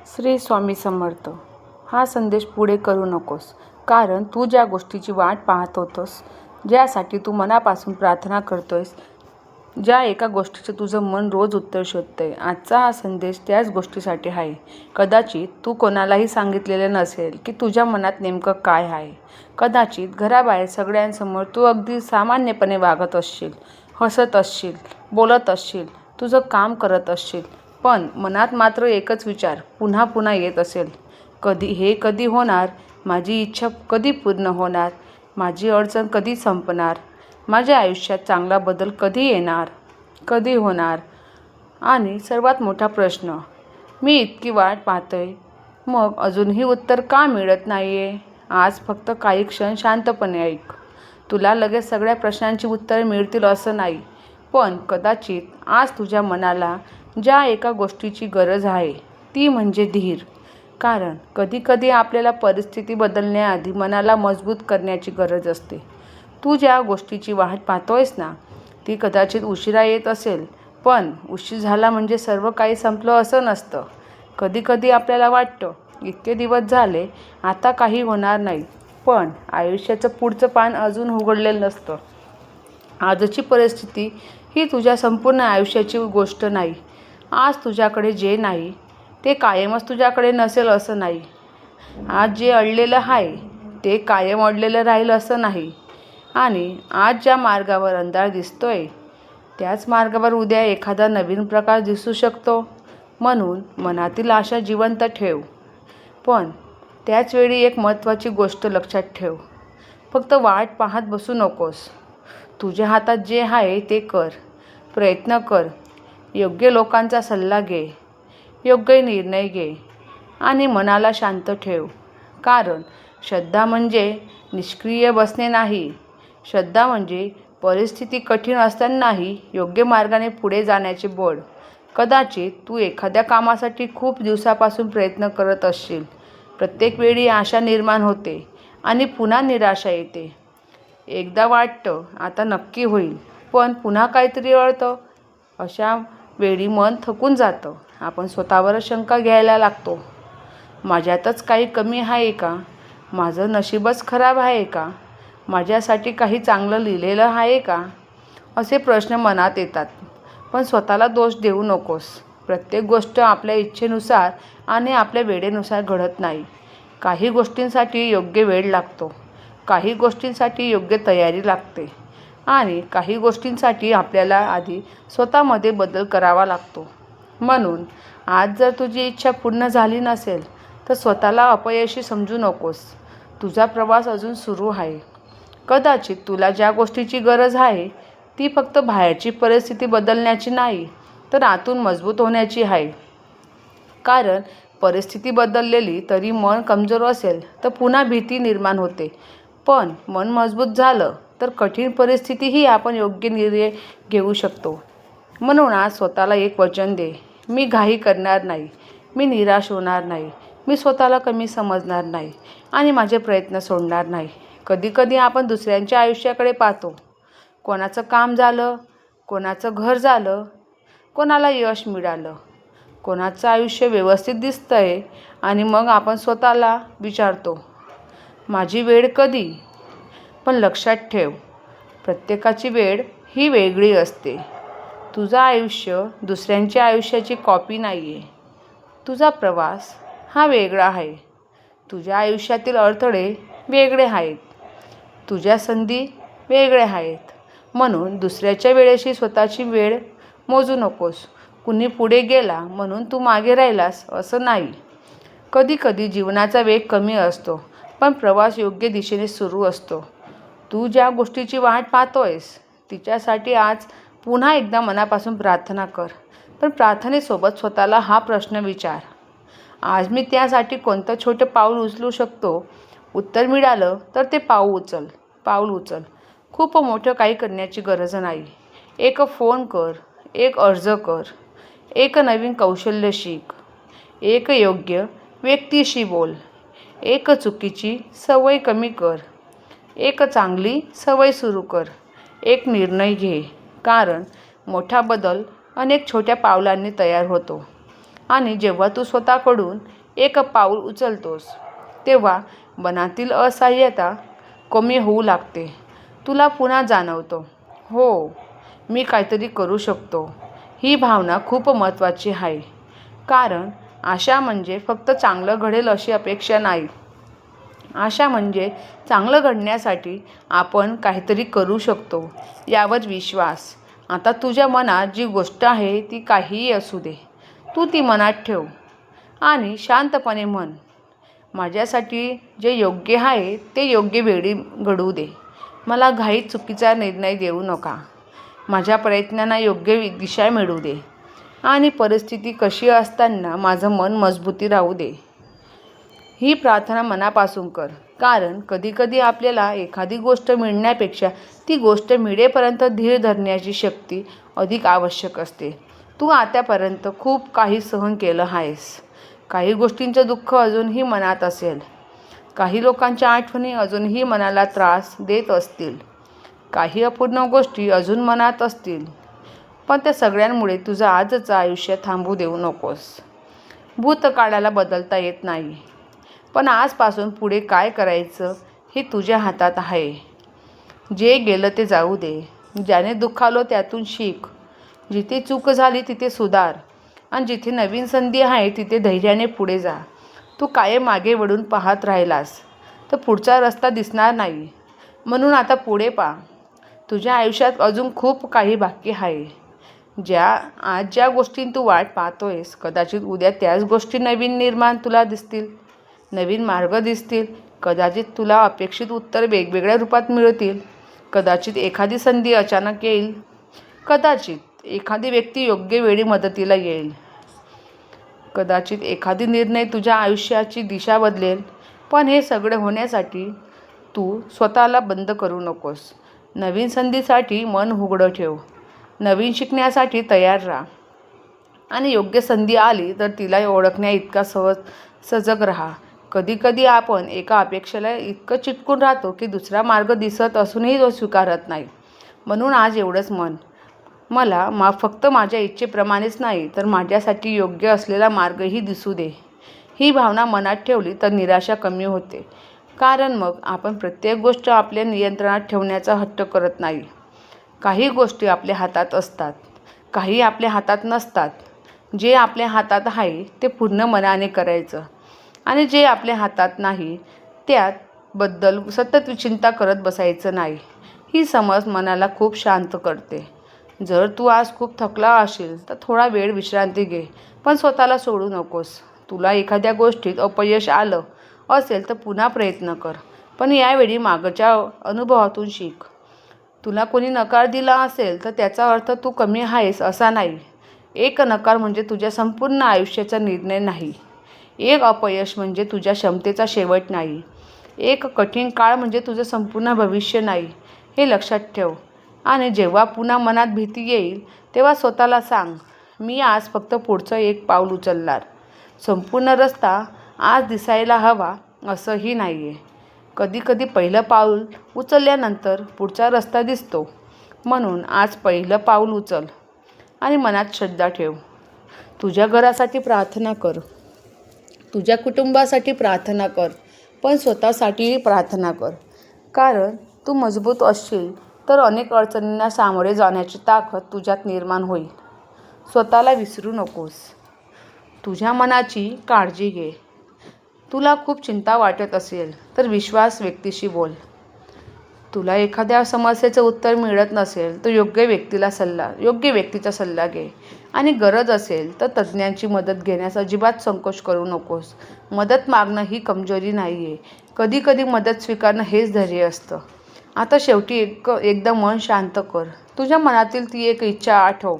श्री स्वामी समर्थ. हा संदेश पुढे करू नकोस, कारण तू ज्या गोष्टीची वाट पाहत होतोस, ज्यासाठी तू मनापासून प्रार्थना करतोयस, ज्या एका गोष्टीचं तुझं मन रोज उत्तर शोधतंय, आजचा हा संदेश त्याच गोष्टीसाठी आहे. कदाचित तू कोणालाही सांगितलेलं नसेल की तुझ्या मनात नेमकं काय आहे. कदाचित घराबाहेर सगळ्यांसमोर तू अगदी सामान्यपणे वागत असशील, हसत असशील, बोलत असशील, तुझं काम करत असशील, पण मनात मात्र एकच विचार पुन्हा पुन्हा येत असेल, कधी होणार, माझी इच्छा कधी पूर्ण होणार, माझी अडचण कधी संपणार, माझ्या आयुष्यात चांगला बदल कधी येणार, कधी होणार. आणि सर्वात मोठा प्रश्न, मी इतकी वाट पाहतोय, मग अजूनही उत्तर का मिळत नाहीये? आज फक्त काही क्षण शांतपणे ऐक. तुला लगेच सगळ्या प्रश्नांची उत्तरे मिळतील असं नाही, पण कदाचित आज तुझ्या मनाला ज्या एका गोष्टीची गरज आहे ती म्हणजे धीर. कारण कधीकधी आपल्याला परिस्थिती बदलण्याआधी मनाला मजबूत करण्याची गरज असते. तू ज्या गोष्टीची वाट पाहतोयस ना, ती कदाचित उशिरा येत असेल, पण उशीर झाला म्हणजे सर्व काही संपलं असं नसतं. कधीकधी आपल्याला वाटतं, इतके दिवस झाले, आता काही होणार नाही, पण आयुष्याचं पुढचं पान अजून उघडलेलं नसतं. आजची परिस्थिती ही तुझ्या संपूर्ण आयुष्याची गोष्ट नाही. आज तुझ्याकडे जे नाही ते कायमच तुझ्याकडे नसेल असं नाही. आज जे अडलेलं आहे ते कायम अडलेलं राहील असं नाही. आणि आज ज्या मार्गावर अंधार दिसतोय, त्याच मार्गावर उद्या एखादा नवीन प्रकाश दिसू शकतो. म्हणून मनातील आशा जिवंत ठेव, पण त्याचवेळी एक महत्त्वाची गोष्ट लक्षात ठेव. फक्त वाट पाहत बसू नकोस. तुझ्या हातात जे आहे ते कर, प्रयत्न कर, योग्य लोकांचा सल्ला घे, योग्य निर्णय घे आणि मनाला शांत ठेव. कारण श्रद्धा म्हणजे निष्क्रिय बसणे नाही. श्रद्धा म्हणजे परिस्थिती कठीण असतानाही योग्य मार्गाने पुढे जाण्याचे बळ. कदाचित तू एखाद्या कामासाठी खूप दिवसापासून प्रयत्न करत असशील. प्रत्येक वेळी आशा निर्माण होते आणि पुन्हा निराशा येते. एकदा वाटतं आता नक्की होईल, पण पुन्हा काहीतरी अडतं. अशा वेळी मन थकून जातं. आपण स्वतःवरच शंका घ्यायला लागतो. माझ्यातच काही कमी आहे का? माझं नशीबच खराब आहे का? माझ्यासाठी काही चांगलं लिहिलेलं आहे का? असे प्रश्न मनात येतात. पण स्वतःला दोष देऊ नकोस. प्रत्येक गोष्ट आपल्या इच्छेनुसार आणि आपल्या वेळेनुसार घडत नाही. काही गोष्टींसाठी योग्य वेळ लागतो, काही गोष्टींसाठी योग्य तयारी लागते आणि काही गोष्टींसाठी आपल्याला आधी स्वतःमध्ये बदल करावा लागतो. म्हणून आज जर तुझी इच्छा पूर्ण झाली नसेल तर स्वतःला अपयशी समजू नकोस. तुझा प्रवास अजून सुरू आहे. कदाचित तुला ज्या गोष्टीची गरज आहे ती फक्त बाहेरची परिस्थिती बदलण्याची नाही, तर आतून मजबूत होण्याची आहे. कारण परिस्थिती बदललेली तरी मन कमजोर असेल तर पुन्हा भीती निर्माण होते, पण मन मजबूत झालं तर कठीण परिस्थितीही आपण योग्य निर्णय घेऊ शकतो. म्हणून आज स्वतःला एक वचन दे, मी घाई करणार नाही, मी निराश होणार नाही, मी स्वतःला कमी समजणार नाही आणि माझे प्रयत्न सोडणार नाही. कधीकधी आपण दुसऱ्यांच्या आयुष्याकडे पाहतो. कोणाचं काम झालं, कोणाचं घर झालं, कोणाला यश मिळालं, कोणाचं आयुष्य व्यवस्थित दिसतंय आणि मग आपण स्वतःला विचारतो, माझी वेळ कधी? पण लक्षात ठेव, प्रत्येकाची वेळ ही वेगळी असते. तुझं आयुष्य दुसऱ्यांच्या आयुष्याची कॉपी नाही आहे. तुझा प्रवास हा वेगळा आहे. तुझ्या आयुष्यातील अडथळे वेगळे आहेत. तुझ्या संधी वेगळ्या आहेत. म्हणून दुसऱ्याच्या वेळेशी स्वतःची वेळ मोजू नकोस. कुणी पुढे गेला म्हणून तू मागे राहिलास असं नाही. कधीकधी जीवनाचा वेग कमी असतो, पण प्रवास योग्य दिशेने सुरू असतो. तू ज्या गोष्टीची वाट पाहतोयस तिच्यासाठी आज पुन्हा एकदा मनापासून प्रार्थना कर. पण प्रार्थनेसोबत स्वतःला हा प्रश्न विचार, आज मी त्यासाठी कोणतं छोटं पाऊल उचलू शकतो? उत्तर मिळालं तर ते पाऊल उचल. खूप मोठं काही करण्याची गरज नाही. एक फोन कर, एक अर्ज कर, एक नवीन कौशल्य शिक, एक योग्य व्यक्तीशी बोल, एक चुकीची सवय कमी कर, एक चांगली सवय सुरू कर, एक निर्णय घे. कारण मोठा बदल अनेक छोट्या पावलांनी तयार होतो. आणि जेव्हा तू स्वतःकडून एक पाऊल उचलतोस तेव्हा मनातील असहाय्यता कमी होऊ लागते. तुला पुन्हा जाणवतं, हो, मी काहीतरी करू शकतो. ही भावना खूप महत्त्वाची आहे, कारण आशा म्हणजे फक्त चांगलं घडेल अशी अपेक्षा नाही. आशा म्हणजे चांगलं घडण्यासाठी आपण काहीतरी करू शकतो यावर विश्वास. आता तुझ्या मनात जी गोष्ट आहे ती काहीही असू दे, तू ती मनात ठेव आणि शांतपणे म्हण, माझ्यासाठी जे योग्य आहे ते योग्य वेळी घडू दे. मला घाईत चुकीचा निर्णय देऊ नका. माझ्या प्रयत्नांना योग्य दिशा मिळू दे आणि परिस्थिती कशी असताना माझं मन मजबूती राहू दे. ही प्रार्थना मनापासून कर, कारण कधीकधी आपल्याला एखादी गोष्ट मिळण्यापेक्षा ती गोष्ट मिळेपर्यंत धीर धरण्याची शक्ती अधिक आवश्यक असते. तू आतापर्यंत खूप काही सहन केलं आहेस. काही गोष्टींचं दुःख अजूनही मनात असेल. काही लोकांच्या आठवणी अजूनही मनाला त्रास देत असतील. काही अपूर्ण गोष्टी अजून मनात असतील. पण त्या सगळ्यांमुळे तुझं आजचं आयुष्य थांबू देऊ नकोस. भूतकाळाला बदलता येत नाही, पण आजपासून पुढे काय करायचं हे तुझ्या हातात आहे. जे गेलं ते जाऊ दे. ज्याने दुखावलं त्यातून शिक. जिथे चूक झाली तिथे सुधार आणि जिथे नवीन संधी आहे तिथे धैर्याने पुढे जा. तू कायम मागे वळून पाहत राहिलास तर पुढचा रस्ता दिसणार नाही. म्हणून आता पुढे पहा. तुझ्या आयुष्यात अजून खूप काही बाकी आहे. आज ज्या गोष्टींत तू वाट पाहतोयस, कदाचित उद्या त्याच गोष्टी नवीन निर्माण तुला दिसतील, नवीन मार्ग दिसतील. कदाचित तुला अपेक्षित उत्तर वेगवेगळ्या रूपात मिळतील. कदाचित एखादी संधी अचानक येईल. कदाचित एखादी व्यक्ती योग्य वेळी मदतीला येईल. कदाचित एखादी निर्णय तुझ्या आयुष्याची दिशा बदलेल. पण हे सगळं होण्यासाठी तू स्वतःला बंद करू नकोस. नवीन संधीसाठी मन उघडं ठेव. नवीन शिकण्यासाठी तयार राहा आणि योग्य संधी आली तर तिला ओळखण्या इतका सजग राहा. कधीकधी आपण एका अपेक्षेला इतकं चिटकून राहतो की दुसरा मार्ग दिसत असूनही तो स्वीकारत नाही. म्हणून आज एवढंच म्हण, मला फक्त माझ्या इच्छेप्रमाणेच नाही तर माझ्यासाठी योग्य असलेला मार्गही दिसू दे. ही भावना मनात ठेवली तर निराशा कमी होते, कारण मग आपण प्रत्येक गोष्ट आपल्या नियंत्रणात ठेवण्याचा हट्ट करत नाही. काही गोष्टी आपल्या हातात असतात, काही आपल्या हातात नसतात. जे आपल्या हातात आहे ते पूर्ण मनाने करायचं आणि जे आपल्या हातात नाही त्याबद्दल सतत चिंता करत बसायचं नाही. ही समज मनाला खूप शांत करते. जर तू आज खूप थकला असशील तर थोडा वेळ विश्रांती घे, पण स्वतःला सोडू नकोस. तुला एखाद्या गोष्टीत अपयश आलं असेल तर पुन्हा प्रयत्न कर, पण यावेळी मागच्या अनुभवातून शिक. तुला कोणी नकार दिला असेल तर त्याचा अर्थ तू कमी आहेस असा नाही. एक नकार म्हणजे तुझ्या संपूर्ण आयुष्याचा निर्णय नाही. एक अपयश म्हणजे तुझ्या क्षमतेचा शेवट नाही. एक कठीण काळ म्हणजे तुझं संपूर्ण भविष्य नाही. हे लक्षात ठेव. आणि जेव्हा पुन्हा मनात भीती येईल तेव्हा स्वतःला सांग, मी आज फक्त पुढचं एक पाऊल उचलणार. संपूर्ण रस्ता आज दिसायला हवा असंही नाही आहे. कधीकधी पहिलं पाऊल उचलल्यानंतर पुढचा रस्ता दिसतो. म्हणून आज पहिलं पाऊल उचल आणि मनात श्रद्धा ठेव. तुझ्या घरासाठी प्रार्थना कर, तुझ्या कुटुंबासाठी प्रार्थना कर, पण स्वतःसाठीही प्रार्थना कर. कारण तू मजबूत असशील तर अनेक अडचणींना सामोरे जाण्याची ताकद तुझ्यात निर्माण होईल. स्वतःला विसरू नकोस. तुझ्या मनाची काळजी घे. तुला खूप चिंता वाटत असेल तर विश्वास व्यक्तीशी बोल. तुला एखाद्या समस्येचं उत्तर मिळत नसेल तर योग्य व्यक्तीचा सल्ला घे. आणि गरज असेल तर तज्ज्ञांची मदत घेण्यास अजिबात संकोच करू नकोस. मदत मागणं ही कमजोरी नाही आहे. कधीकधी मदत स्वीकारणं हेच धैर्य असतं. आता शेवटी एकदा मन शांत कर. तुझ्या मनातील ती एक इच्छा आठव,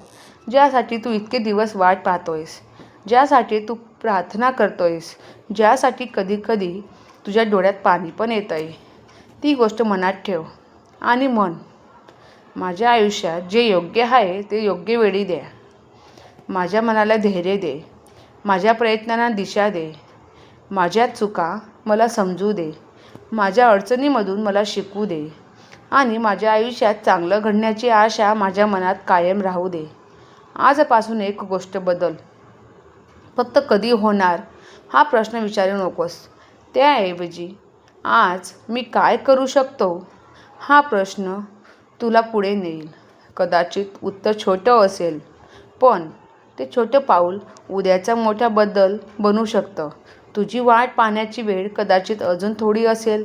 ज्यासाठी तू इतके दिवस वाट पाहतोयस, ज्यासाठी तू प्रार्थना करतोयस, ज्यासाठी कधीकधी तुझ्या डोळ्यात पाणी पण येत आहे. ती गोष्ट मनात ठेव आणि म्हण, माझ्या आयुष्यात जे योग्य आहे ते योग्य वेळी द्या. माझ्या मनाला धैर्य दे. माझ्या प्रयत्नांना दिशा दे. माझ्या चुका मला समजू दे. माझ्या अडचणीमधून मला शिकू दे. आणि माझ्या आयुष्यात चांगलं घडण्याची आशा माझ्या मनात कायम राहू दे. आजपासून एक गोष्ट बदल. फक्त कधी होणार हा प्रश्न विचारू नकोस. त्याऐवजी आज मी काय करू शकतो हा प्रश्न तुला पुढे नेईल. कदाचित उत्तर छोटं असेल, पण ते छोटं पाऊल उद्याचा मोठा बदल बनू शकतं. तुझी वाट पाहण्याची वेळ कदाचित अजून थोडी असेल,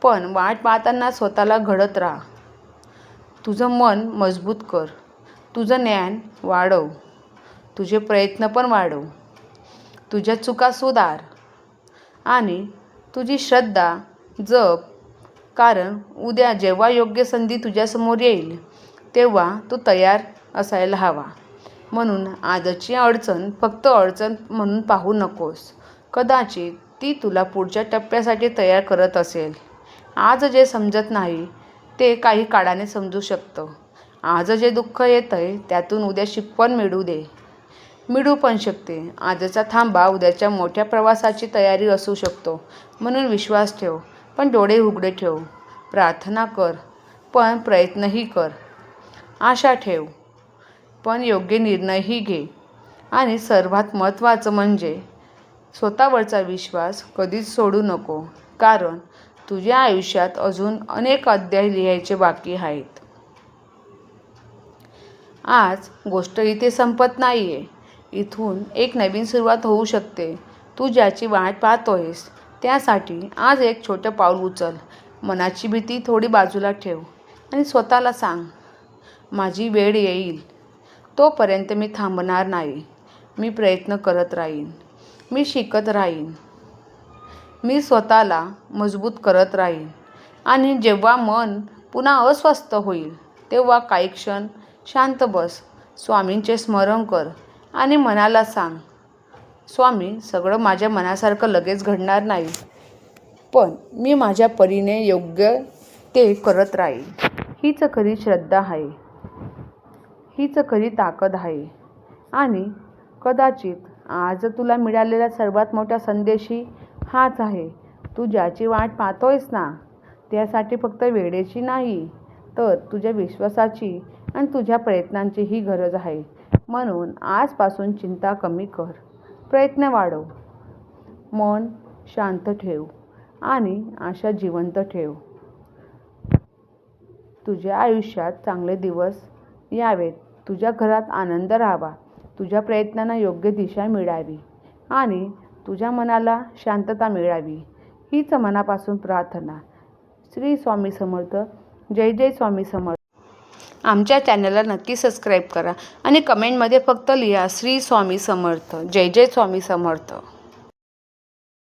पण वाट पाहताना स्वतःला घडत राहा. तुझं मन मजबूत कर, तुझं ज्ञान वाढव, तुझे प्रयत्न पण वाढव, तुझ्या चुका सुधार आणि तुझी श्रद्धा जप. कारण उद्या जेव्हा योग्य संधी तुझ्यासमोर येईल तेव्हा तू तयार असायला हवा. म्हणून आजची अडचण फक्त अडचण म्हणून पाहू नकोस. कदाचित ती तुला पुढच्या टप्प्यासाठी तयार करत असेल. आज जे समजत नाही ते काही काळाने समजू शकतं. आज जे दुःख येतंय त्यातून उद्या शिकवण मिळू पण शकते. आजचा थांबा उद्याच्या मोठ्या प्रवासाची तयारी असू शकतो. म्हणून विश्वास ठेव, पण डोळे उघडे ठेव. प्रार्थना कर, पण प्रयत्नही कर. आशा ठेव, पण योग्य निर्णयही घे. आणि सर्वात महत्त्वाचं म्हणजे स्वतःवरचा विश्वास कधीच सोडू नको. कारण तुझ्या आयुष्यात अजून अनेक अध्याय लिहायचे बाकी आहेत. आज गोष्ट इथे संपत नाहीये. इथून एक नवीन सुरुवात होऊ शकते. तू ज्याची वाट पाहतोयस त्यासाठी आज एक छोटं पाऊल उचल. मनाची भीती थोडी बाजूला ठेव आणि स्वतःला सांग, माझी वेळ येईल तोपर्यंत मी थांबणार नाही. मी प्रयत्न करत राहीन, मी शिकत राहीन, मी स्वतःला मजबूत करत राहीन. आणि जेव्हा मन पुन्हा अस्वस्थ होईल तेव्हा काही क्षण शांत बस, स्वामींचे स्मरण कर आणि मनाला सांग, स्वामी, सगळं माझ्या मनासारखं लगेच घडणार नाही, पण मी माझ्या परीने योग्य ते करत राहीन. हीच खरी श्रद्धा आहे, हीच खरी ताकद आहे. आणि कदाचित आज तुला मिळालेला सर्वात मोठा संदेशही हाच आहे. तू ज्याची वाट पाहतोयस ना, त्यासाठी फक्त वेळेची नाही तर तुझ्या विश्वासाची आणि तुझ्या प्रयत्नांचीही गरज आहे. म्हणून आजपासून चिंता कमी कर, प्रयत्न वाढव, मन शांत ठेव आणि आशा जिवंत ठेव. तुझ्या आयुष्यात चांगले दिवस यावेत, तुझ्या घरात आनंद राहावा, तुझ्या प्रयत्नांना योग्य दिशा मिळावी आणि तुझ्या मनाला शांतता मिळावी. हीच मनापासून प्रार्थना. श्री स्वामी समर्थ. जय जय स्वामी समर्थ. आमच्या चॅनलला नक्की सबस्क्राईब करा आणि कमेंटमध्ये फक्त लिहा श्री स्वामी समर्थ. जय जय स्वामी समर्थ.